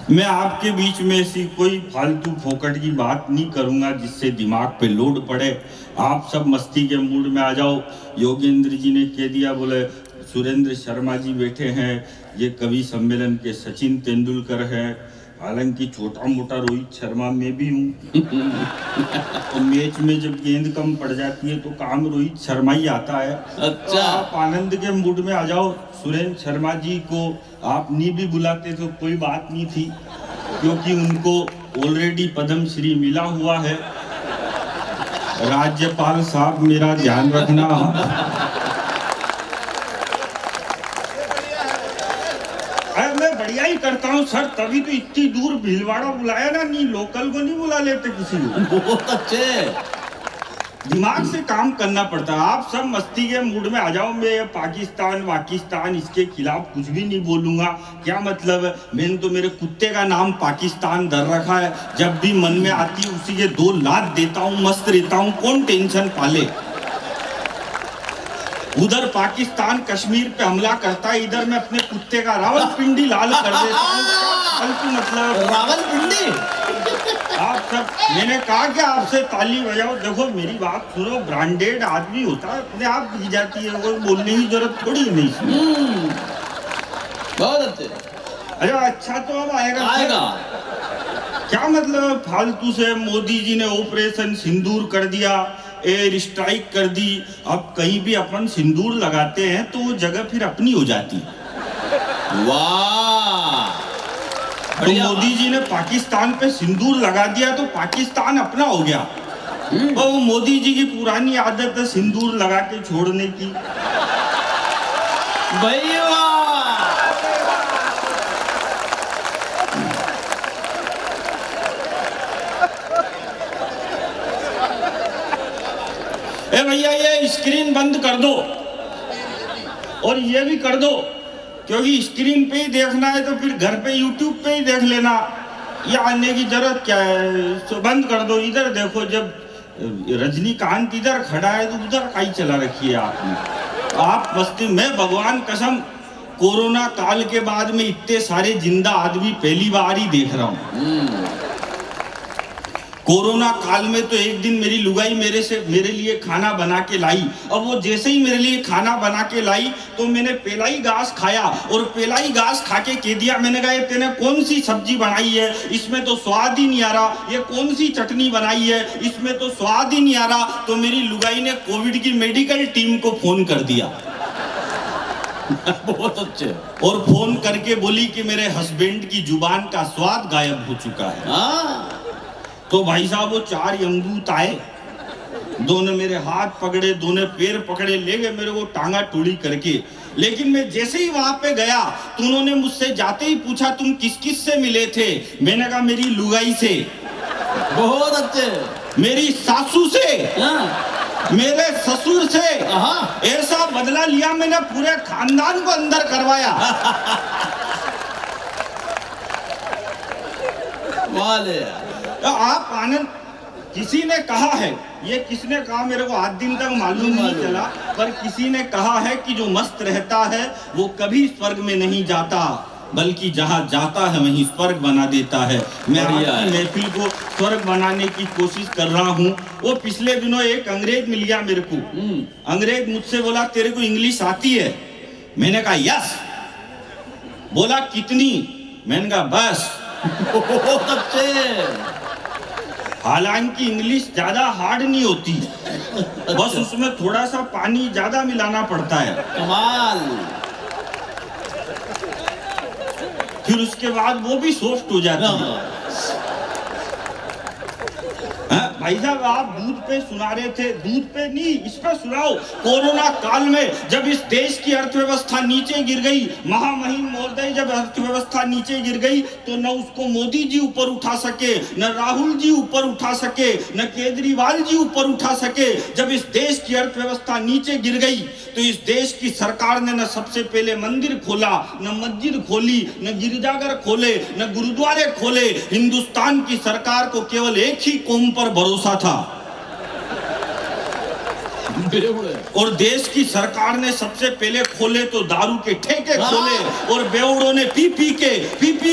मैं आपके बीच में ऐसी कोई फालतू फोकट की बात नहीं करूंगा जिससे दिमाग पे लोड पड़े। आप सब मस्ती के मूड में आ जाओ। योगेंद्र जी ने कह दिया, बोले सुरेंद्र शर्मा जी बैठे हैं, ये कवि सम्मेलन के सचिन तेंदुलकर हैं। हालांकि छोटा मोटा रोहित शर्मा मैं भी हूँ। तो मैच में जब गेंद कम पड़ जाती है तो काम रोहित शर्मा ही आता है। अच्छा, तो आप आनंद के मूड में आ जाओ। सुरेंद्र शर्मा जी को आप नहीं भी बुलाते तो कोई बात नहीं थी, क्योंकि उनको ऑलरेडी पद्म श्री मिला हुआ है। राज्यपाल साहब मेरा ध्यान रखना। अरे मैं बढ़िया ही करता हूँ सर, तभी तो इतनी दूर भीलवाड़ा बुलाया ना, नहीं लोकल को नहीं बुला लेते किसी को। बहुत अच्छे। दिमाग से काम करना पड़ता है। आप सब मस्ती के मूड में आ जाओ। मैं पाकिस्तान इसके खिलाफ कुछ भी नहीं बोलूंगा। क्या मतलब है, मैंने तो मेरे कुत्ते का नाम पाकिस्तान धर रखा है। जब भी मन में आती है उसी के 2 लात देता हूँ, मस्त रहता हूँ, कौन टेंशन पाले। उधर पाकिस्तान कश्मीर पे हमला करता है, इधर मैं अपने कुत्ते का रावलपिंडी लाल कर देता हूँ। मतलब रावलपिंडी। आप सब, मैंने कहा कि आपसे ताली बजाओ। देखो मेरी बात सुनो, ब्रांडेड आदमी होता है, अपने आप दी जाती है, कोई बोलने की जरूरत थोड़ी नहीं। बहुत अच्छे। अरे अच्छा तो अब आएगा। क्या मतलब फालतू से मोदी जी ने ऑपरेशन सिंदूर कर दिया, एयर स्ट्राइक कर दी। अब कहीं भी अपन सिंदूर लगाते हैं तो वो जगह फिर अपनी हो जाती है। वाह, तो मोदी जी ने पाकिस्तान पे सिंदूर लगा दिया तो पाकिस्तान अपना हो गया। और वो मोदी जी की पुरानी आदत है सिंदूर लगा के छोड़ने की। भैया ए भैया ये स्क्रीन बंद कर दो और ये भी कर दो, क्योंकि स्क्रीन पे ही देखना है तो फिर घर पे यूट्यूब पे ही देख लेना। ये आने की जरूरत क्या है, तो बंद कर दो। इधर देखो, जब रजनीकांत इधर खड़ा है तो उधर काई चला रखी है आपने। आप मस्ती में, भगवान कसम, कोरोना काल के बाद में इतने सारे जिंदा आदमी पहली बार ही देख रहा हूँ। कोरोना काल में तो एक दिन मेरी लुगाई मेरे लिए खाना बना के लाई। अब वो जैसे ही मेरे लिए खाना बना के लाई तो मैंने पेलाई घास खाया, और पेलाई घास खा के कह दिया, मैंने कहा तेने कौन सी सब्जी बनाई है, इसमें तो स्वाद ही नहीं आ रहा। ये कौन सी चटनी बनाई है, इसमें तो स्वाद ही नहीं आ रहा। तो मेरी लुगाई ने कोविड की मेडिकल टीम को फोन कर दिया। बहुत अच्छे। और फोन करके बोली कि मेरे हस्बैंड की जुबान का स्वाद गायब हो चुका है। तो भाई साहब वो 4 यमदूत आए, 2 ने मेरे हाथ पकड़े, 2 ने पैर पकड़े, ले गए मेरे को टांगा टूड़ी करके। लेकिन मैं जैसे ही वहां पे गया तो उन्होंने मुझसे जाते ही पूछा, तुम किस किस से मिले थे। मैंने कहा मेरी लुगाई से। बहुत अच्छे। मेरी सासू से, मेरे ससुर से। ऐसा बदला लिया मैंने, पूरे खानदान को अंदर करवाया। वाले तो आप आनंद, किसी ने कहा है, ये किसने कहा मेरे को आज दिन तक मालूम नहीं चला, पर किसी ने कहा है कि जो मस्त रहता है वो कभी स्वर्ग में नहीं जाता, बल्कि जहाँ जाता है वहीं स्वर्ग बना देता है। मैं आज की महफिल को स्वर्ग बनाने की कोशिश कर रहा हूँ। वो पिछले दिनों एक अंग्रेज मिल गया मेरे को। अंग्रेज मुझसे बोला, तेरे को इंग्लिश आती है? मैंने कहा यस। बोला कितनी? मैंने कहा बस। बहुत अच्छे। हालांकि इंग्लिश ज्यादा हार्ड नहीं होती, बस उसमें थोड़ा सा पानी ज्यादा मिलाना पड़ता है। कमाल। फिर उसके बाद वो भी सॉफ्ट हो जाती है। भाई साहब आप दूध पे सुना रहे थे, दूध पे नहीं, इस पे सुनाओ। कोरोना काल में जब इस देश की अर्थव्यवस्था नीचे गिर गई, महामहिम महोदय, जब अर्थव्यवस्था नीचे गिर गई तो न उसको मोदी जी ऊपर उठा सके, न राहुल जी ऊपर उठा सके, न केजरीवाल जी ऊपर उठा सके। जब इस देश की अर्थव्यवस्था नीचे गिर गई तो इस देश की सरकार ने न सबसे पहले मंदिर खोला, न मस्जिद खोली, न गिरजाघर खोले, न गुरुद्वारे खोले। हिंदुस्तान की सरकार को केवल एक ही कौम पर भरोसा था, और देश की सरकार ने सबसे पहले खोले तो दारू के ठेके खोले, और बेवड़ों ने पी पी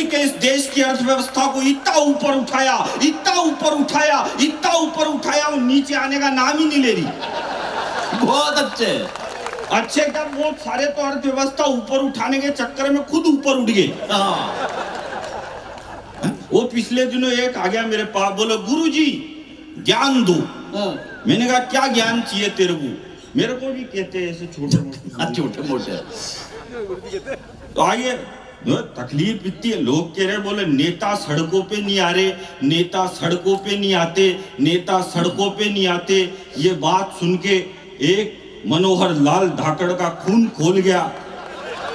के इस देश की अर्थव्यवस्था को इतना ऊपर उठाया, इतना ऊपर उठाया, इतना ऊपर उठाया, वो नीचे आने का नाम ही नहीं ले रही। बहुत अच्छे। अच्छे क्या, वो सारे तो अर्थव्यवस्था ऊपर उठाने के चक्कर में खुद ऊपर उठ गए। हाँ। वो पिछले दिनों एक आ गया मेरे पास, बोलो गुरुजी ज्ञान दो। हाँ। मैंने कहा क्या ज्ञान चाहिए तेरे को? मेरे को भी कहते हैं ऐसे छोटे मोटे छोटे मोटे। तो आइए, तकलीफ इतनी है, लोग कह रहे, बोले नेता सड़कों पे नहीं आ रहे, नेता सड़कों पे नहीं आते, नेता सड़कों पे नहीं आते। ये बात सुन के एक मनोहर लाल धाकड़ का खून खोल गया,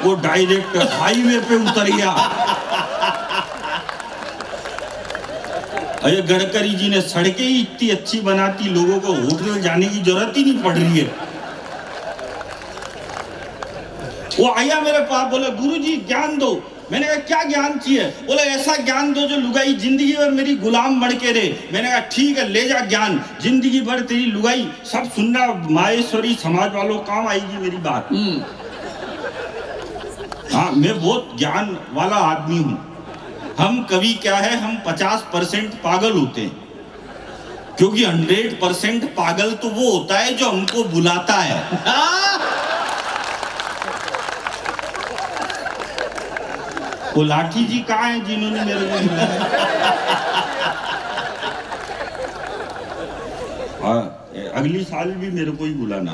वो डायरेक्ट हाईवे पे उतर गया। अरे गडकरी जी ने सड़कें ही इतनी अच्छी बनाती, लोगों को होटल जाने की जरूरत ही नहीं पड़ रही है। वो आया मेरे पास, बोले गुरुजी ज्ञान दो। मैंने कहा क्या ज्ञान चाहिए? बोले ऐसा ज्ञान दो जो लुगाई जिंदगी भर मेरी गुलाम बन के रहे। मैंने कहा ठीक है, ले जा ज्ञान, जिंदगी भर तेरी लुगाई सब सुनना, माहेश्वरी समाज वालों काम आएगी मेरी बात। हाँ, मैं बहुत ज्ञान वाला आदमी हूं। हम कभी क्या है, हम 50% पागल होते हैं, क्योंकि 100% पागल तो वो होता है जो हमको बुलाता है। वो लाठी जी कहाँ हैं जिन्होंने मेरे को बुलाया? अगली साल भी मेरे को ही बुलाना।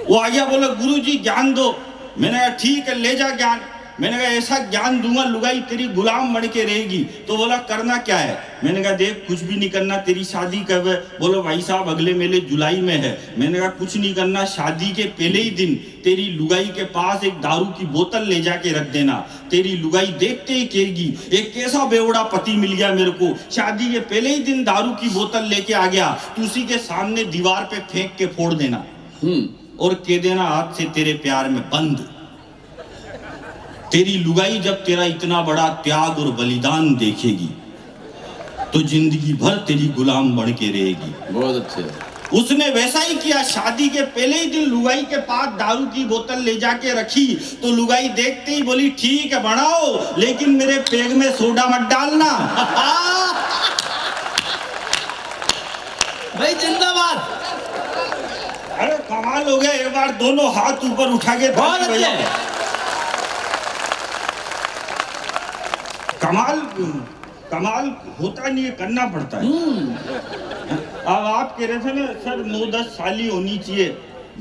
वो आ गया, बोला गुरुजी ज्ञान दो। मैंने कहा ठीक है, ले जा ज्ञान। मैंने कहा ऐसा ज्ञान दूंगा लुगाई तेरी गुलाम बन के रहेगी। तो बोला करना क्या है? मैंने कहा देख कुछ भी नहीं करना, तेरी शादी कब है? बोलो भाई साहब अगले महीने जुलाई में है। मैंने कहा कुछ नहीं करना, शादी के पहले ही दिन तेरी लुगाई के पास एक दारू की बोतल ले जाके रख देना। तेरी लुगाई देखते ही कहेगी एक कैसा बेवड़ा पति मिल गया मेरे को, शादी के पहले ही दिन दारू की बोतल लेके आ गया। तू उसी के सामने दीवार पे फेंक के फोड़ देना और कह देना आज से तेरे प्यार में बंद। तेरी लुगाई जब तेरा इतना बड़ा त्याग और बलिदान देखेगी तो जिंदगी भर तेरी गुलाम बन के रहेगी। बहुत अच्छे। उसने वैसा ही किया, शादी के पहले ही दिन लुगाई के पास दारू की बोतल ले जाके रखी। तो लुगाई देखते ही बोली ठीक है बनाओ, लेकिन मेरे पेग में सोडा मत डालना। भाई जिंदाबाद। अरे कमाल हो गया, एक बार दोनों हाथ ऊपर उठा के। बहुत अच्छे। कमाल होता नहीं है, करना पड़ता है। अब आप कह रहे थे ना सर 9-10 साली होनी चाहिए,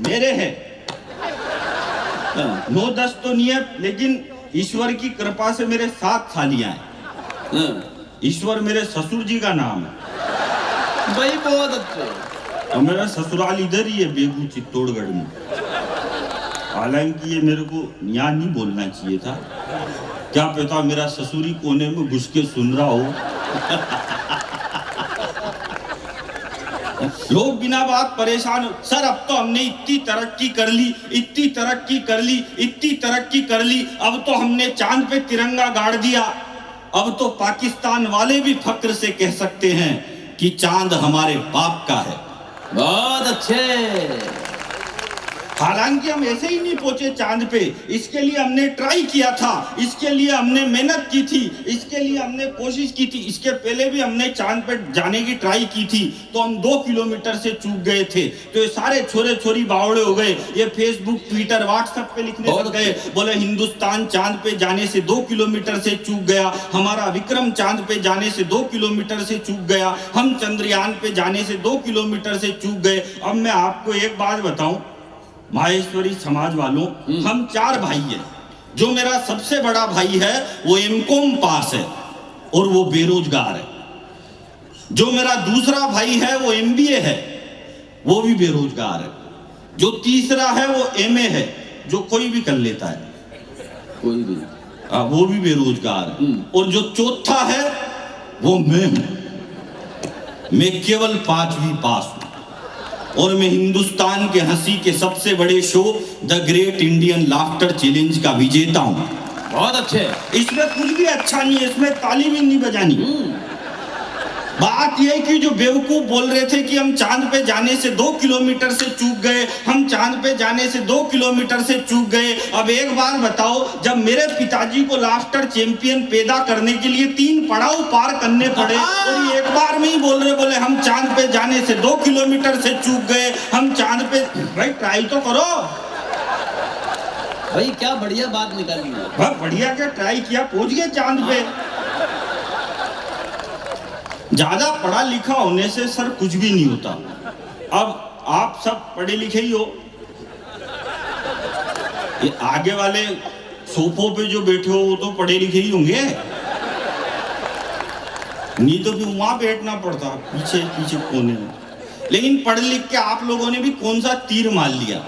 मेरे है 9-10 तो नहीं है, लेकिन ईश्वर की कृपा से मेरे 7 सालियां हैं। ईश्वर मेरे ससुर जी का नाम है भाई। बहुत अच्छे। और मेरा ससुराल इधर ही है, बेगू चित्तौड़गढ़ में। हालांकि ये मेरे को यहाँ नहीं बोलना चाहिए था, क्या पता मेरा ससुरी कोने में घुस के सुन रहा हो। लोग बिना बात परेशान हो, सर अब तो हमने इतनी तरक्की कर ली, इतनी तरक्की कर ली, इतनी तरक्की कर ली, अब तो हमने चांद पे तिरंगा गाड़ दिया। अब तो पाकिस्तान वाले भी फक्र से कह सकते हैं कि चांद हमारे बाप का है। बहुत अच्छे। हालांकि हम ऐसे ही नहीं पहुंचे चांद पे, इसके लिए हमने ट्राई किया था, इसके लिए हमने मेहनत की थी, इसके लिए हमने कोशिश की थी। इसके पहले भी हमने चांद पे जाने की ट्राई की थी, तो हम 2 किलोमीटर से चूक गए थे। तो ये सारे छोरे छोरी बावड़े हो गए, ये फेसबुक ट्विटर व्हाट्सएप पे लिखने लग गए, बोले हिंदुस्तान चांद पे जाने से 2 किलोमीटर से चूक गया, हमारा विक्रम चांद पे जाने से 2 किलोमीटर से चूक गया, हम चंद्रयान पे जाने से 2 किलोमीटर से चूक गए। अब मैं आपको एक बात बताऊं, माहेश्वरी समाज वालों, हम 4 भाई हैं। जो मेरा सबसे बड़ा भाई है वो एमकॉम पास है और वो बेरोजगार है। जो मेरा दूसरा भाई है वो एमबीए है, वो भी बेरोजगार है। जो तीसरा है वो एमए है, जो कोई भी कर लेता है, कोई भी, वो भी बेरोजगार है। और जो चौथा है वो मैं हूं। मैं केवल 5वीं पास हूं और मैं हिंदुस्तान के हंसी के सबसे बड़े show the great Indian laughter challenge का विजेता हूं। बहुत अच्छे। इसमें कुछ भी अच्छा नहीं है, इसमें ताली भी नहीं बजानी। बात यह कि जो बेवकूफ बोल रहे थे कि हम चांद पे जाने से 2 किलोमीटर से चूक गए, हम चांद पे जाने से 2 किलोमीटर से चूक गए। अब एक बार बताओ, जब मेरे पिताजी को लाफ्टर चैंपियन पैदा करने के लिए 3 पड़ाव पार करने पड़े और ये एक बार में ही बोल रहे, बोले हम चांद पे जाने से 2 किलोमीटर से चूक गए, हम चांद पे। भाई ट्राई तो करो भाई, क्या बढ़िया बात निकाली है। भाई बढ़िया क्या ट्राई किया, पहुंच गए चांद पे। ज्यादा पढ़ा लिखा होने से सर कुछ भी नहीं होता। अब आप सब पढ़े लिखे ही हो, ये आगे वाले सोफों पे जो बैठे हो वो तो पढ़े लिखे ही होंगे, नहीं तो भी वहां बैठना पड़ता पीछे पीछे कोने में। लेकिन पढ़ लिख के आप लोगों ने भी कौन सा तीर मार लिया।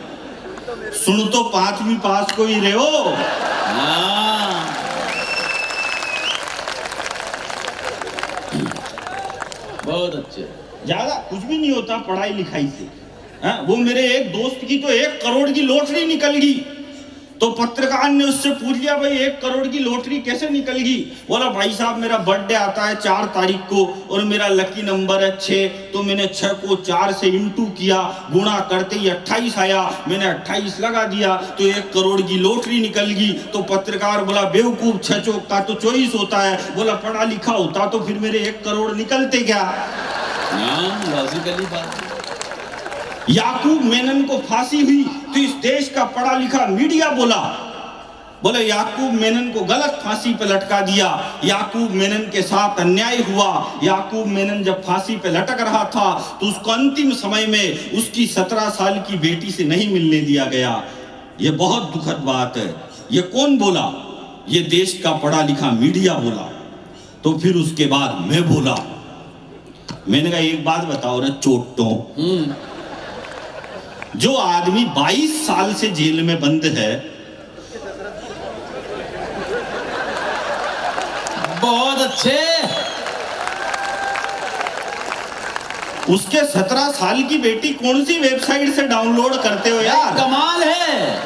सुन तो 5वीं पास को ही रहे हो। बहुत अच्छे। ज्यादा कुछ भी नहीं होता पढ़ाई लिखाई से। वो मेरे एक दोस्त की तो 1 करोड़ की लॉटरी निकल गई, तो पत्रकार ने उससे पूछ लिया, भाई 1 करोड़ की लॉटरी कैसे निकल गई? बोला भाई साहब मेरा बर्थडे आता है 4 तारीख को और मेरा लकी नंबर है 6, तो मैंने 6 को 4 से इंटू किया, गुणा करते ही 28 आया, मैंने 28 लगा दिया तो 1 करोड़ की लॉटरी निकल गई। तो पत्रकार बोला बेवकूफ, 6 चौका तो 24 होता है। बोला पढ़ा लिखा होता तो फिर मेरे 1 करोड़ निकलते क्या? लॉजिकली बात। याकूब मेनन को फांसी हुई तो इस देश का पढ़ा लिखा मीडिया बोले याकूब मेनन को गलत फांसी पे लटका दिया, याकूब मेनन के साथ अन्याय हुआ। याकूब मेनन जब फांसी पे लटक रहा था तो उसको अंतिम समय में उसकी 17 साल की बेटी से नहीं मिलने दिया गया। ये बहुत दुखद बात है। ये कौन बोला? ये देश का पढ़ा लिखा मीडिया बोला। तो फिर उसके बाद मैं बोला, मैंने कहा एक बात बताओ ना चोटों, जो आदमी 22 साल से जेल में बंद है, बहुत अच्छे, उसके 17 साल की बेटी कौन सी वेबसाइट से डाउनलोड करते हो यार? कमाल है।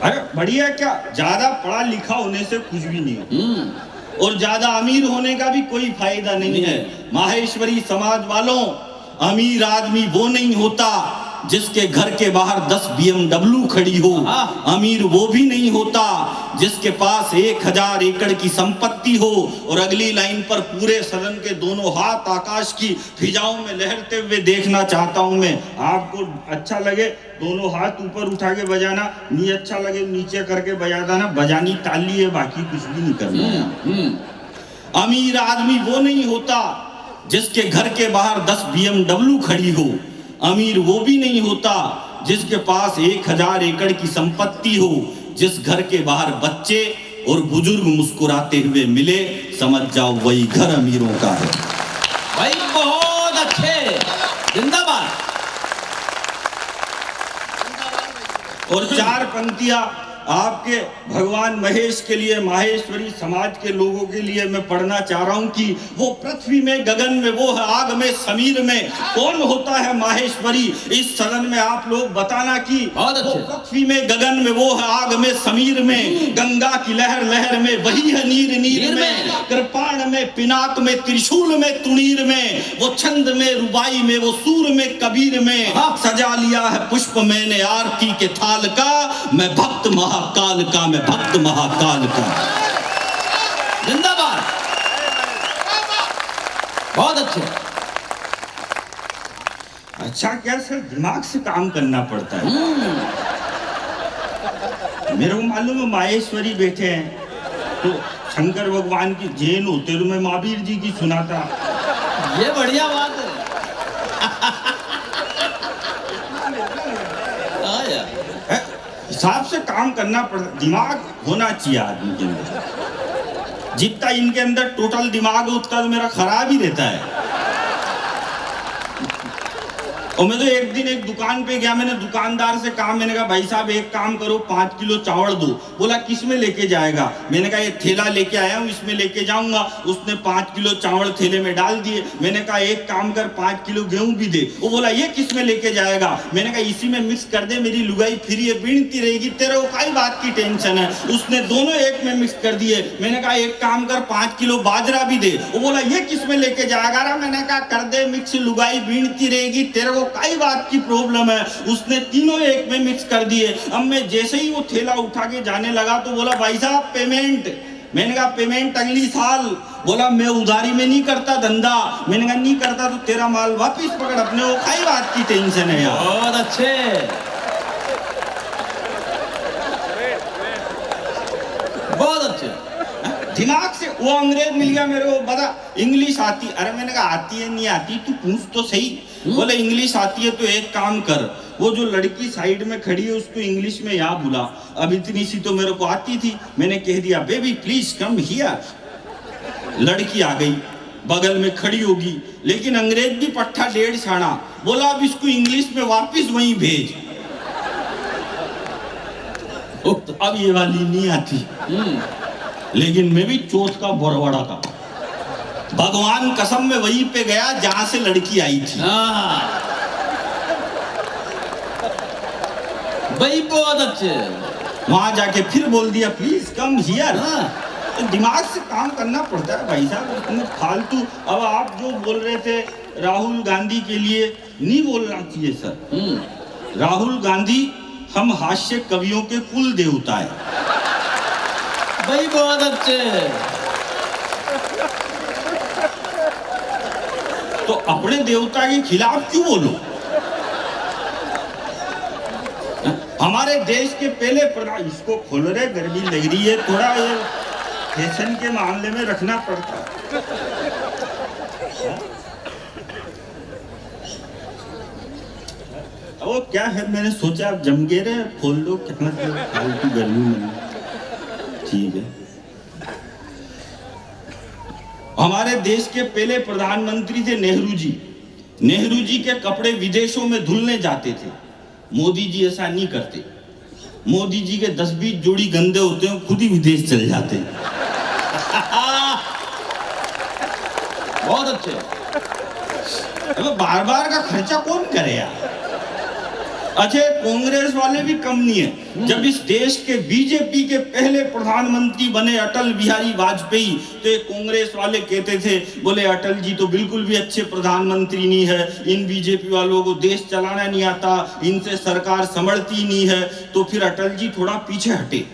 अरे बढ़िया, क्या ज्यादा पढ़ा लिखा होने से कुछ भी नहीं हो और ज्यादा अमीर होने का भी कोई फायदा नहीं है। माहेश्वरी समाज वालों, अमीर आदमी वो नहीं होता जिसके घर के बाहर 10 BMW खड़ी हो। अमीर वो भी नहीं होता जिसके पास 1000 एकड़ की संपत्ति हो। और अगली लाइन पर पूरे सदन के दोनों हाथ आकाश की फिजाओं में लहरते हुए देखना चाहता हूं मैं। आपको अच्छा लगे दोनों हाथ ऊपर उठा के बजाना, नहीं अच्छा लगे नीचे करके बजा देना। बजानी ताली है, बाकी कुछ भी नहीं करना। अमीर आदमी वो नहीं होता जिसके घर के बाहर 10 BMW खड़ी हो। अमीर वो भी नहीं होता जिसके पास 1000 एकड़ की संपत्ति हो। जिस घर के बाहर बच्चे और बुजुर्ग मुस्कुराते हुए मिले, समझ जाओ वही घर अमीरों का है। भाई बहुत अच्छे, जिंदाबाद। और 4 पंक्तियां आपके भगवान महेश के लिए, माहेश्वरी समाज के लोगों के लिए मैं पढ़ना चाह रहा हूं कि वो पृथ्वी में, गगन में, वो है आग में, समीर में। कौन होता है माहेश्वरी? इस सदन में आप लोग बताना कि वो पृथ्वी में, गगन में, वो है आग में, समीर में। गंगा की लहर लहर में, वही है नीर नीर में। कृपाण में, पिनाक में, त्रिशूल में, तुणीर में। वो छंद में, रुबाई में, वो सूर में, कबीर में। सजा लिया है पुष्प मैंने आरती के थाल का, मैं भक्त महाकाल का, मैं भक्त महाकाल का। जिंदाबाद, बहुत अच्छे। अच्छा क्या सर, दिमाग से काम करना पड़ता है। मेरे को मालूम है माहेश्वरी बैठे हैं तो शंकर भगवान की जैन होते तो मैं महावीर जी की सुनाता। ये बढ़िया बात है। हिसाब से काम करना पड़ता, दिमाग होना चाहिए आदमी के अंदर। जितना इनके अंदर टोटल दिमाग है उतना तो मेरा खराब ही रहता है। और मैं तो एक दिन एक दुकान पे गया, मैंने दुकानदार से कहा, मैंने कहा भाई साहब एक काम करो 5 किलो चावल दो। बोला किस में लेके जाएगा? मैंने कहा ये थैला लेके आया हूँ, इसमें लेके जाऊंगा। उसने 5 किलो चावल थैले में डाल दिए। मैंने कहा एक काम कर 5 किलो गेहूं भी दे। वो बोला ये किस में लेके जाएगा? मैंने कहा इसी में मिक्स कर दे, मेरी लुगाई फिर ये बीनती रहेगी, तेरे को कई बात की टेंशन है। उसने दोनों एक में मिक्स कर दिए। मैंने कहा एक काम कर 5 किलो बाजरा भी दे। वो बोला ये किस में लेके जाएगा? मैंने कहा कर दे मिक्स, लुगाई बीनती रहेगी, तेरे को कई बात की प्रॉब्लम है। उसने तीनों एक में मिक्स कर दिए। अब मैं जैसे ही वो थैला उठा के जाने लगा तो बोला भाई साहब पेमेंट। मैंने कहा पेमेंट अगली साल। बोला मैं उधारी में नहीं करता धंधा। मैंने कहा नहीं करता तो तेरा माल वापिस पकड़, अपने वो कई बात की टेंशन है यार। बहुत अच्छे, बहुत अच्छे। दिमाग से वो अंग्रेज मिल गया मेरे को, बता इंग्लिश आती? अरे मैंने कहा आती है नहीं आती तू पूछ तो सही। बोले इंग्लिश आती है तो एक काम कर, वो जो लड़की साइड में खड़ी है उसको इंग्लिश में यहाँ बुला। अब इतनी सी तो मेरे को आती थी, मैंने कह दिया बेबी प्लीज कम हियर। लड़की आ गई, बगल में खड़ी होगी, लेकिन अंग्रेज भी पट्टा 1.5 छाना। बोला अब इसको इंग्लिश में वापिस वहीं भेज। अब ये वाली नहीं आती, लेकिन मैं भी चौथ का बरवाड़ा का भगवान कसम में वहीं पे गया जहां से लड़की आई थी। भाई बहुत अच्छे। वहां जाके फिर बोल दिया प्लीज कम हियर। तो दिमाग से काम करना पड़ता है भाई साहब, इतने फालतू। अब आप जो बोल रहे थे राहुल गांधी के लिए नहीं बोलना चाहिए सर। राहुल गांधी हम हास्य कवियों के कुल देवता है। भाई बहुत अच्छे। तो अपने देवता के खिलाफ क्यों बोलो? हमारे देश के पहले प्रधान, इसको खोल रहे, गर्मी लग रही है, थोड़ा ये फैशन के मामले में रखना पड़ता है। वो क्या है, मैंने सोचा आप जम गए रहे, खोल दो, क्या मतलब फालतू गर्मी में। ठीक है। हमारे देश के पहले प्रधानमंत्री थे नेहरू जी। नेहरू जी के कपड़े विदेशों में धुलने जाते थे। मोदी जी ऐसा नहीं करते। मोदी जी के 10-20 जोड़ी गंदे होते हैं, खुद ही विदेश चले जाते हैं। बहुत अच्छे। अब बार बार का खर्चा कौन करे यार? अच्छा कांग्रेस वाले भी कम नहीं है। जब इस देश के बीजेपी के पहले प्रधानमंत्री बने अटल बिहारी वाजपेयी, तो कांग्रेस वाले कहते थे, बोले अटल जी तो बिल्कुल भी अच्छे प्रधानमंत्री नहीं है, इन बीजेपी वालों को देश चलाना नहीं आता, इनसे सरकार संभलती नहीं है। तो फिर अटल जी थोड़ा पीछे हटे,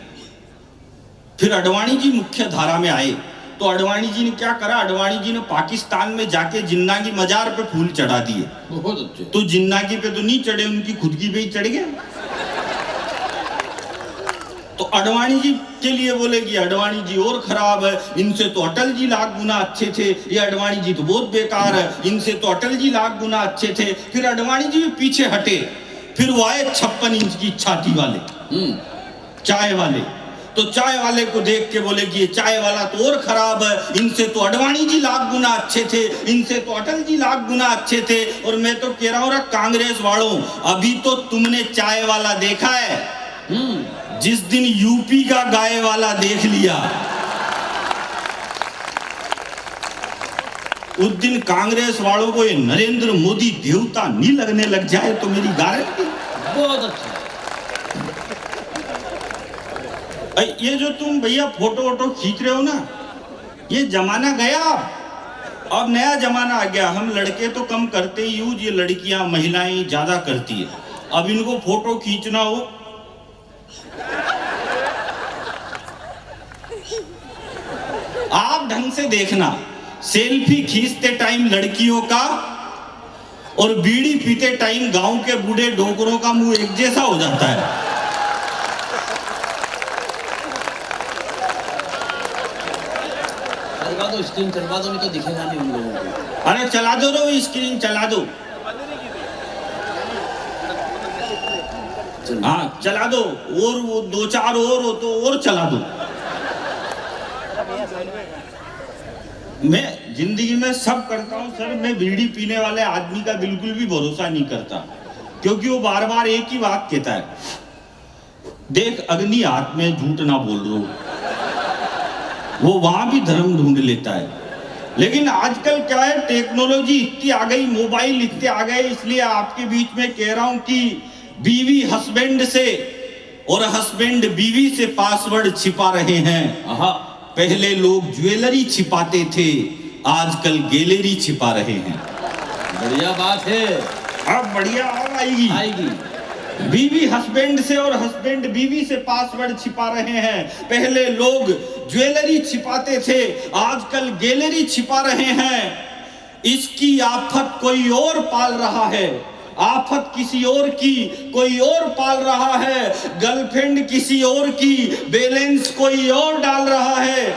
फिर अडवाणी जी मुख्य धारा में आए। तो अडवाणी जी ने क्या करा? अडवाणी जी ने पाकिस्तान में जाके जिन्ना की मजार पे फूल चढ़ा दिए। बहुत अच्छे। तो जिन्ना की पे तो नहीं चढ़े, उनकी खुद की पे ही चढ़ गए। तो अडवाणी जी के लिए बोले कि अडवाणी जी और खराब है, इनसे तो अटल जी लाख गुना अच्छे थे, ये अडवाणी जी तो बहुत बेकार है, इनसे तो अटल जी लाख गुना अच्छे थे। फिर अडवाणी जी भी पीछे हटे, फिर वो आए 56 इंच की छाती वाले, चाय वाले। तो चाय वाले को देख के बोले कि ये चाय वाला तो और खराब है, इनसे तो अडवाणी जी लाख गुना अच्छे थे, इनसे तो अटल जी लाख गुना अच्छे थे। और मैं तो कह रहा हूँ कांग्रेस वालों, अभी तो तुमने चाय वाला देखा है, जिस दिन यूपी का गाय वाला देख लिया, उस दिन कांग्रेस वालों को ये नरेंद्र मोदी देवता नहीं लगने लग जाए तो मेरी गारंटी। बहुत अच्छा। ये जो तुम भैया फोटो वोटो खींच रहे हो ना, ये जमाना गया, अब नया जमाना आ गया। हम लड़के तो कम करते ही यूज, ये लड़कियां महिलाएं ज्यादा करती है। अब इनको फोटो खींचना हो, आप ढंग से देखना, सेल्फी खींचते टाइम लड़कियों का और बीड़ी पीते टाइम गांव के बूढ़े डोकरों का मुंह एक जैसा हो जाता है। तो स्क्रीन चलवा दो, नहीं तो दिखेगा नहीं उन लोगों को। अरे चला दो रो, स्क्रीन चला दो। हाँ चला दो, और वो 2-4 और हो तो और चला दो। मैं जिंदगी में सब करता हूँ सर, मैं बीड़ी पीने वाले आदमी का बिल्कुल भी भरोसा नहीं करता, क्योंकि वो बार बार एक ही बात कहता है, देख अग्नि हाथ में, झूठ ना बोल रहा हूं। वो वहां भी धर्म ढूंढ लेता है। लेकिन आजकल क्या है, टेक्नोलॉजी इतनी आ गई, मोबाइल इतने आ गए, इसलिए आपके बीच में कह रहा हूं कि बीवी हस्बैंड से और हस्बैंड बीवी से पासवर्ड छिपा रहे हैं। पहले लोग ज्वेलरी छिपाते थे, आजकल गैलरी छिपा रहे हैं। बढ़िया बात है। अब बढ़िया और आएगी। बीवी हस्बैंड से और हस्बैंड बीवी से पासवर्ड छिपा रहे हैं। पहले लोग ज्वेलरी छिपाते थे, आजकल गैलरी छिपा रहे हैं। इसकी आफत कोई और पाल रहा है, आफत किसी और की कोई और पाल रहा है। गर्लफ्रेंड किसी और की, बैलेंस कोई और डाल रहा है।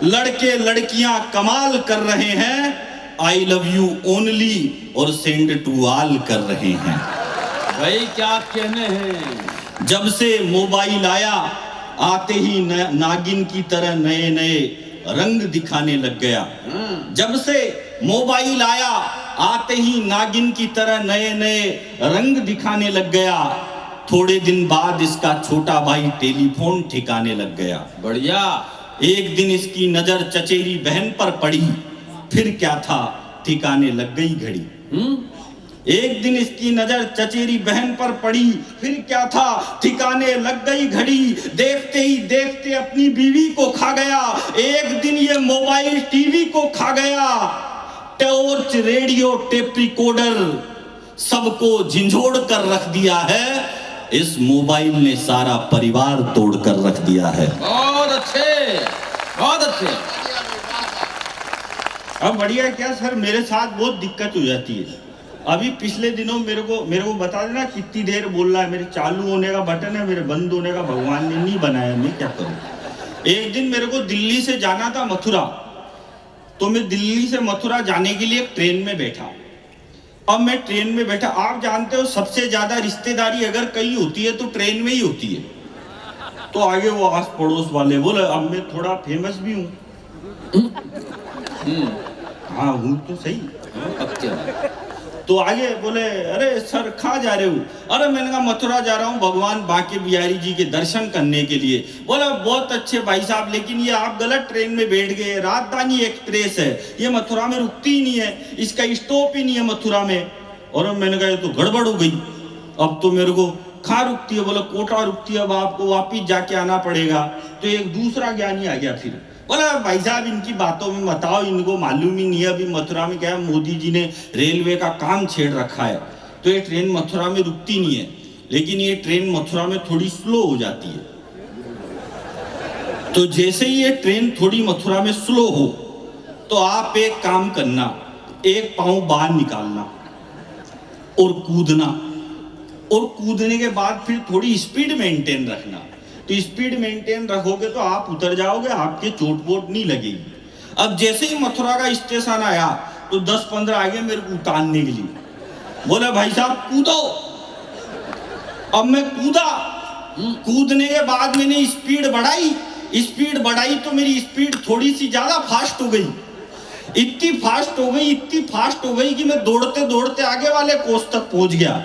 लड़के लड़कियां कमाल कर रहे हैं, आई लव यू ओनली और सेंड टू ऑल कर रहे हैं। भाई क्या कहने हैं। जब से मोबाइल आया, आते ही नागिन की तरह नए नए रंग दिखाने लग गया। जब से मोबाइल आया, आते ही नागिन की तरह नए नए रंग दिखाने लग गया। थोड़े दिन बाद इसका छोटा भाई टेलीफोन ठिकाने लग गया। बढ़िया। एक दिन इसकी नजर चचेरी बहन पर पड़ी, फिर क्या था, ठिकाने लग गई घड़ी। एक दिन इसकी नजर चचेरी बहन पर पड़ी, फिर क्या था, ठिकाने लग गई घड़ी। देखते ही देखते अपनी बीवी को खा गया। एक दिन ये मोबाइल टीवी को खा गया। टॉर्च, रेडियो, टेप रिकॉर्डर सबको झिंझोड़ कर रख दिया है। इस मोबाइल ने सारा परिवार तोड़ कर रख दिया है। बहुत अच्छे, बहुत अच्छे। अब बढ़िया क्या सर, मेरे साथ बहुत दिक्कत हो जाती है। अभी पिछले दिनों मेरे को बता देना कितनी देर बोल रहा है। मेरे चालू होने का बटन है, मेरे बंद होने का भगवान ने नहीं बनाया, मैं क्या करूं। एक दिन मेरे को दिल्ली से जाना था मथुरा, तो मैं दिल्ली से मथुरा जाने के लिए ट्रेन में बैठा। अब मैं ट्रेन में बैठा, आप जानते हो सबसे ज्यादा रिश्तेदारी अगर कहीं होती है तो ट्रेन में ही होती है। तो आगे वो आस पड़ोस वाले बोले, अब मैं थोड़ा फेमस भी हूँ। हाँ हूँ तो सही। तो आगे बोले, अरे सर कहाँ जा रहे हो? अरे मैंने कहा मथुरा जा रहा हूँ भगवान बांके बिहारी जी के दर्शन करने के लिए। बोला बहुत अच्छे भाई साहब, लेकिन ये आप गलत ट्रेन में बैठ गए, राजधानी एक्सप्रेस है, ये मथुरा में रुकती ही नहीं है, इसका स्टॉप ही नहीं है मथुरा में। और मैंने कहा ये तो गड़बड़ हो गई, अब तो मेरे को कहाँ रुकती है? बोला कोटा रुकती है, अब आपको वापिस जाके आना पड़ेगा। तो एक दूसरा ज्ञानी आ गया फिर, बोला भाई साहब इनकी बातों में मत आओ, इनको मालूम ही नहीं है अभी मथुरा में क्या है, मोदी जी ने रेलवे का काम छेड़ रखा है, तो ये ट्रेन मथुरा में रुकती नहीं है। लेकिन ये ट्रेन मथुरा में थोड़ी स्लो हो जाती है। तो जैसे ही ये ट्रेन थोड़ी मथुरा में स्लो हो, तो आप एक काम करना, एक पाँव बाहर निकालना और कूदना, और कूदने के बाद फिर थोड़ी स्पीड मेंटेन रखना। तो स्पीड मेंटेन रखोगे तो आप उतर जाओगे, आपके चोट वोट नहीं लगेगी। अब जैसे ही मथुरा का स्टेशन आया तो 10-15 आगे मेरे को उतारने के लिए बोला भाई साहब कूदो। अब मैं कूदा, कूदने के बाद मैंने स्पीड बढ़ाई तो मेरी स्पीड थोड़ी सी ज्यादा फास्ट हो गई। इतनी फास्ट हो गई कि मैं दौड़ते दौड़ते आगे वाले कोच तक पहुंच गया।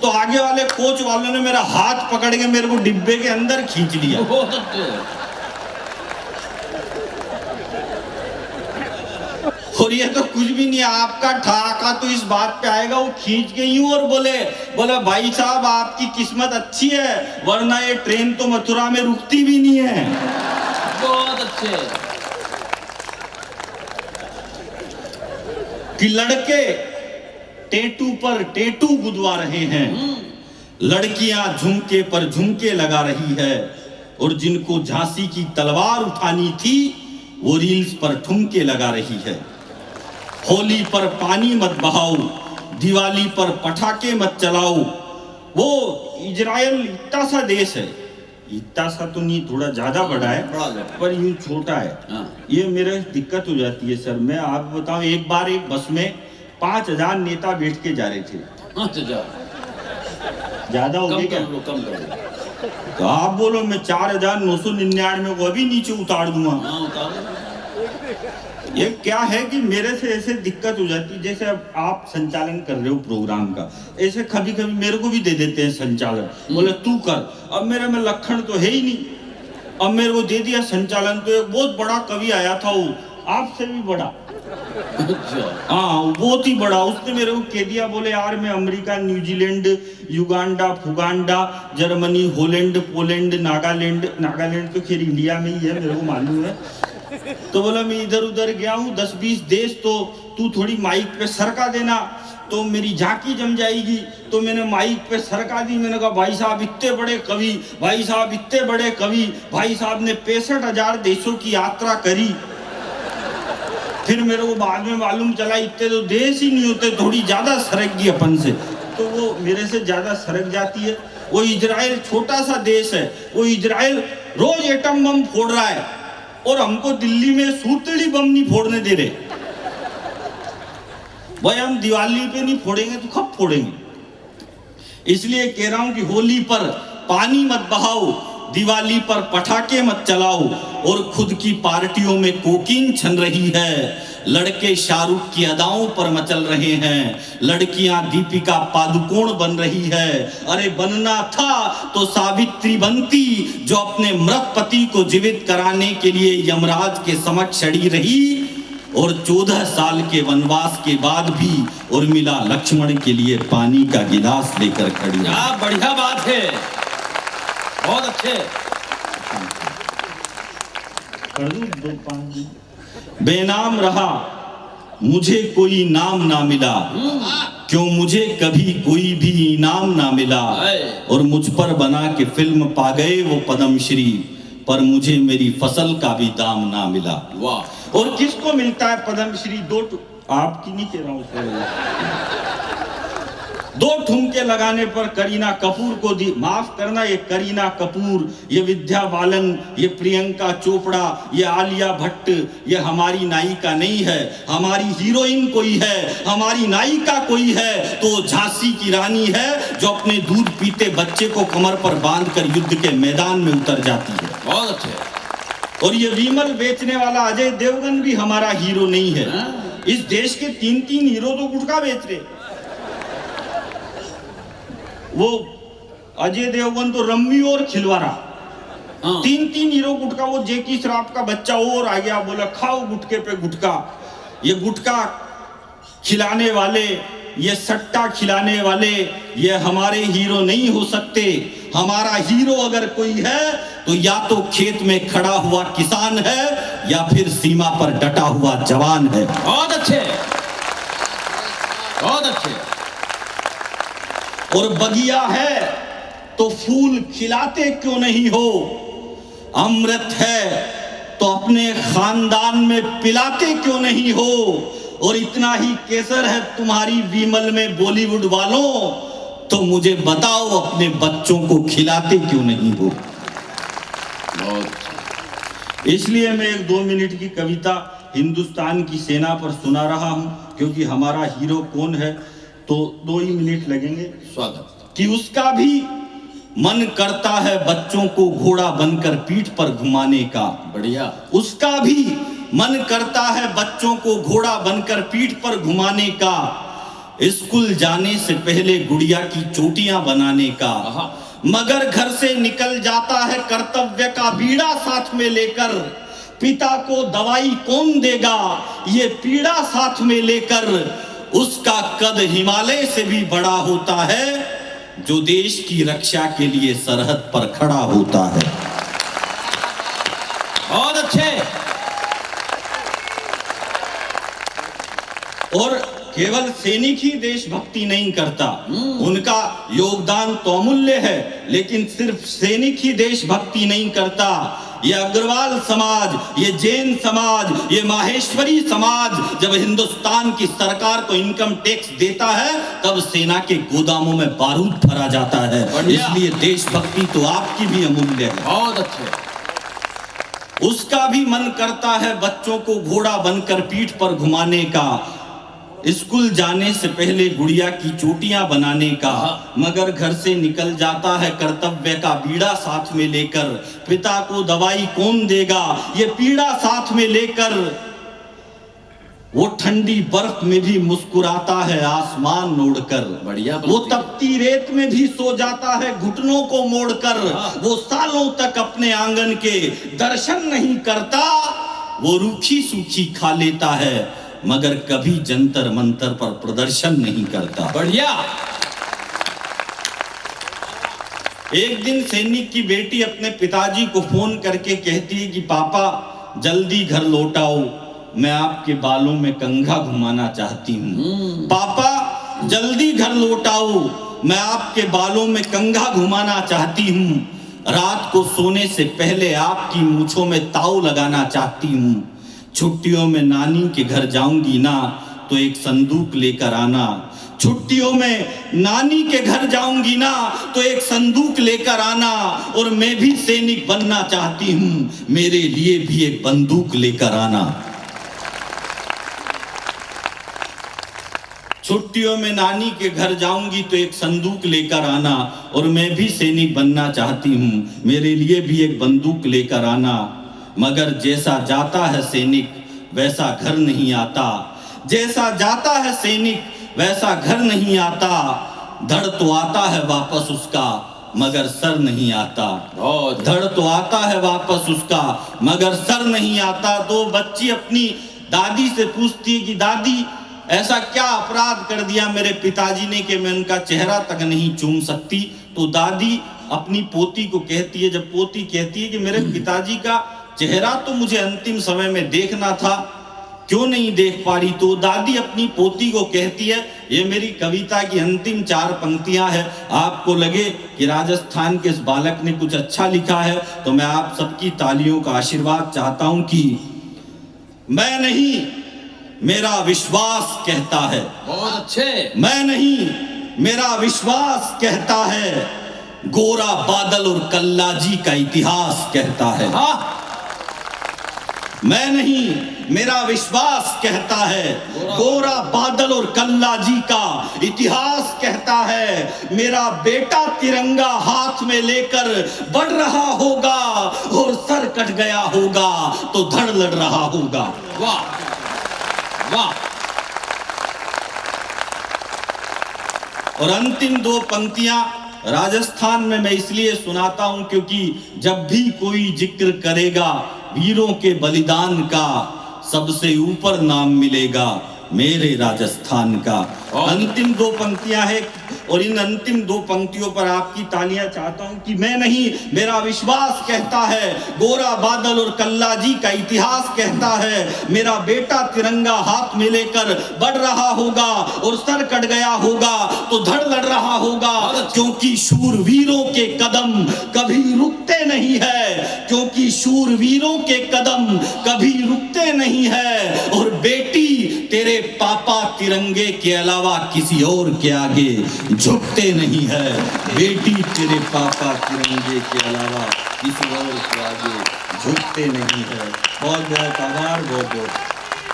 तो आगे वाले कोच वालों ने मेरा हाथ पकड़ के मेरे को डिब्बे के अंदर खींच लिया। और ये तो कुछ भी नहीं, आपका ठहाका तो इस बात पे आएगा, वो खींच के यूं और बोले भाई साहब आपकी किस्मत अच्छी है, वरना ये ट्रेन तो मथुरा में रुकती भी नहीं है। बहुत अच्छे। कि लड़के टेटू पर टेटू गुदवा रहे हैं, लड़कियां झुमके पर झुमके लगा रही है, और जिनको झांसी की तलवार उठानी थी वो रील्स पर ठुमके लगा रही है। होली पर पानी मत बहाओ, दिवाली पर पटाखे मत चलाओ। वो इजराइल इतना सा देश है, इतना सा तो नहीं, थोड़ा ज्यादा बड़ा है पर यूं छोटा है। ये मेरे दिक्कत हो जाती है सर। मैं आपको बताऊं, एक बार एक बस में 5000 नेता बैठ के जा रहे थे। ज्यादा हो गए क्या? कम करो। तो आप बोलो मैं 4999 को अभी नीचे उतार दूंगा। ये क्या है कि मेरे से ऐसे दिक्कत हो जाती है, जैसे अब आप संचालन कर रहे हो प्रोग्राम का, ऐसे कभी कभी मेरे को भी दे देते हैं संचालन, बोले तू कर। अब मेरे में लक्षण तो है ही नहीं, अब मेरे को दे दिया संचालन। तो एक बहुत बड़ा कवि आया था, वो आपसे भी बड़ा, हाँ बहुत ही बड़ा, उसने मेरे को कह दिया, बोले यार मैं अमेरिका, न्यूजीलैंड, युगांडा, फुगांडा, जर्मनी, हॉलैंड, पोलैंड, नागालैंड तो खैर इंडिया में ही है, मेरे को मालूम है। तो बोला मैं इधर उधर गया हूँ 10-20 देश, तो तू थोड़ी माइक पे सरका देना तो मेरी झांकी जम जाएगी। तो मैंने माइक पे सरका दी, मैंने कहा भाई साहब इतने बड़े कवि, भाई साहब इतने बड़े कवि, भाई साहब ने 65,000 देशों की यात्रा करी। फिर मेरे को बाद में मालूम चला इतने तो देश ही नहीं होते, थोड़ी ज्यादा सरक गई अपन से, तो वो मेरे से ज्यादा सरक जाती है। वो इजराइल छोटा सा देश है, वो इजराइल रोज एटम बम फोड़ रहा है और हमको दिल्ली में सूतड़ी बम नहीं फोड़ने दे रहे। भाई हम दिवाली पे नहीं फोड़ेंगे तो कब फोड़ेंगे? इसलिए कह रहा हूं कि होली पर पानी मत बहाओ, दिवाली पर पटाखे मत चलाओ, और खुद की पार्टियों में कोकीन छन रही है। लड़के शाहरुख की अदाओं पर मचल रहे हैं, लड़कियां दीपिका पादुकोण बन रही है। अरे बनना था तो सावित्री बनती, जो अपने मृत पति को जीवित कराने के लिए यमराज के समक्ष खड़ी रही, और 14 साल के वनवास के बाद भी उर्मिला लक्ष्मण के लिए पानी का गिलास लेकर खड़ी। क्या बढ़िया बात है, बहुत अच्छे। कर दूं 2-5 दिन। बेनाम रहा मुझे कोई नाम ना मिला, क्यों मुझे कभी कोई भी इनाम ना मिला, और मुझ पर बना के फिल्म पा गए वो पद्मश्री, पर मुझे मेरी फसल का भी दाम ना मिला। वाह। और किसको मिलता है पद्मश्री? आपकी नहीं कह रहा हूँ, 2 ठुमके लगाने पर करीना कपूर को दी। माफ करना, ये करीना कपूर, ये विद्या बालन, ये प्रियंका चोपड़ा, ये आलिया भट्ट, ये हमारी नायिका नहीं है। हमारी हीरोइन कोई है, हमारी नायिका कोई है तो झांसी की रानी है, जो अपने दूध पीते बच्चे को कमर पर बांधकर युद्ध के मैदान में उतर जाती है। बहुत अच्छे। और ये विमल बेचने वाला अजय देवगन भी हमारा हीरो नहीं है। इस देश के 3 हीरो तो गुटखा बेच रहे। वो अजय देवगन तो रम्मी और खिलवाड़ा, 3 हीरो गुटखा। वो जेकी श्रॉफ का बच्चा और आ गया, बोला खाओ गुटके पे गुटका। ये गुटका खिलाने वाले, ये सट्टा खिलाने वाले, ये हमारे हीरो नहीं हो सकते। हमारा हीरो अगर कोई है तो या तो खेत में खड़ा हुआ किसान है, या फिर सीमा पर डटा हुआ जवान है। बहुत अच्छे, बहुत अच्छे। और बगिया है तो फूल खिलाते क्यों नहीं हो, अमृत है तो अपने खानदान में पिलाते क्यों नहीं हो, और इतना ही केसर है तुम्हारी विमल में बॉलीवुड वालों, तो मुझे बताओ अपने बच्चों को खिलाते क्यों नहीं हो। इसलिए मैं एक 2 मिनट की कविता हिंदुस्तान की सेना पर सुना रहा हूं, क्योंकि हमारा हीरो कौन है तो 2 ही मिनट लगेंगे। स्वागत। कि उसका भी मन करता है बच्चों को घोड़ा बनकर पीठ पर घुमाने का। बढ़िया। उसका भी मन करता है बच्चों को घोड़ा बनकर पीठ पर घुमाने का, स्कूल जाने से पहले गुड़िया की चोटियां बनाने का। मगर घर से निकल जाता है कर्तव्य का बीड़ा साथ में लेकर, पिता को दवाई कौन देगा ये पीड़ा साथ में लेकर। उसका कद हिमालय से भी बड़ा होता है, जो देश की रक्षा के लिए सरहद पर खड़ा होता है। बहुत अच्छे। और केवल सैनिक ही देशभक्ति नहीं करता, उनका योगदान तो अमूल्य है, लेकिन सिर्फ सैनिक ही देशभक्ति नहीं करता। ये अग्रवाल समाज, ये जैन समाज, ये माहेश्वरी समाज जब हिंदुस्तान की सरकार को इनकम टैक्स देता है, तब सेना के गोदामों में बारूद भरा जाता है। इसलिए देशभक्ति तो आपकी भी अमूल्य है। बहुत अच्छे। उसका भी मन करता है बच्चों को घोड़ा बनकर पीठ पर घुमाने का, स्कूल जाने से पहले गुड़िया की चोटियां बनाने का, मगर घर से निकल जाता है कर्तव्य का बीड़ा साथ में लेकर। पिता को दवाई कौन देगा ये पीड़ा साथ में लेकर। वो ठंडी बर्फ में भी मुस्कुराता है आसमान ओढ़कर। बढ़िया। वो तपती रेत में भी सो जाता है घुटनों को मोड़कर। वो सालों तक अपने आंगन के दर्शन नहीं करता। वो रूखी सूखी खा लेता है मगर कभी जंतर मंतर पर प्रदर्शन नहीं करता। बढ़िया। एक दिन सैनिक की बेटी अपने पिताजी को फोन करके कहती है कि पापा जल्दी घर लौट आओ, मैं आपके बालों में कंघा घुमाना चाहती हूँ। पापा जल्दी घर लौट आओ, मैं आपके बालों में कंघा घुमाना चाहती हूँ। रात को सोने से पहले आपकी मूंछों में ताव लगाना चाहती हूँ। छुट्टियों में नानी के घर जाऊंगी ना तो एक संदूक लेकर आना। छुट्टियों में नानी के घर जाऊंगी ना तो एक संदूक लेकर आना। और मैं भी सैनिक बनना चाहती हूँ, मेरे लिए भी एक बंदूक लेकर आना। छुट्टियों में नानी के घर जाऊंगी तो एक संदूक लेकर आना। और मैं भी सैनिक बनना चाहती हूँ, मेरे लिए भी एक बंदूक लेकर आना। मगर जैसा जाता है सैनिक वैसा घर नहीं आता। जैसा जाता है सैनिक वैसा घर नहीं आता। धड़ तो आता है वापस उसका मगर सर नहीं आता। धड़ तो आता है वापस उसका मगर सर नहीं आता। तो बच्ची अपनी दादी से पूछती है कि दादी ऐसा क्या अपराध कर दिया मेरे पिताजी ने कि मैं उनका चेहरा तक नहीं चूम सकती। तो दादी अपनी पोती को कहती है, जब पोती कहती है कि मेरे पिताजी का चेहरा तो मुझे अंतिम समय में देखना था, क्यों नहीं देख पा रही। तो दादी अपनी पोती को कहती है, ये मेरी कविता की अंतिम 4 पंक्तियां हैं, आपको लगे कि राजस्थान के इस बालक ने कुछ अच्छा लिखा है तो मैं आप सबकी तालियों का आशीर्वाद चाहता हूं कि मैं नहीं मेरा विश्वास कहता है। बहुत अच्छे। मैं नहीं मेरा विश्वास कहता है, गोरा बादल और कल्लाजी का इतिहास कहता है। मैं नहीं मेरा विश्वास कहता है, गोरा बादल और कल्लाजी का इतिहास कहता है। मेरा बेटा तिरंगा हाथ में लेकर बढ़ रहा होगा और सर कट गया होगा तो धड़ लड़ रहा होगा। वाह वाह। और अंतिम 2 पंक्तियां राजस्थान में मैं इसलिए सुनाता हूं क्योंकि जब भी कोई जिक्र करेगा वीरों के बलिदान का, सबसे ऊपर नाम मिलेगा मेरे राजस्थान का। अंतिम 2 पंक्तियां हैं और इन अंतिम 2 पंक्तियों पर आपकी तालियां चाहता हूं कि मैं नहीं मेरा विश्वास कहता है, गोरा बादल और कल्लाजी का इतिहास कहता है। मेरा बेटा तिरंगा हाथ में लेकर बढ़ रहा होगा और सर कट गया होगा तो धड़ लड़ रहा होगा। क्योंकि शूरवीरों के कदम कभी रुकते नहीं है, क्योंकि शूरवीरों के कदम कभी रुकते नहीं है। और बेटी तेरे पापा तिरंगे के अलावा किसी और के आगे झुकते नहीं है। बेटी तेरे पापा तिरंगे के अलावा किसी और के आगे झुकते नहीं है। बहुत बहुत आभार, बहुत बहुत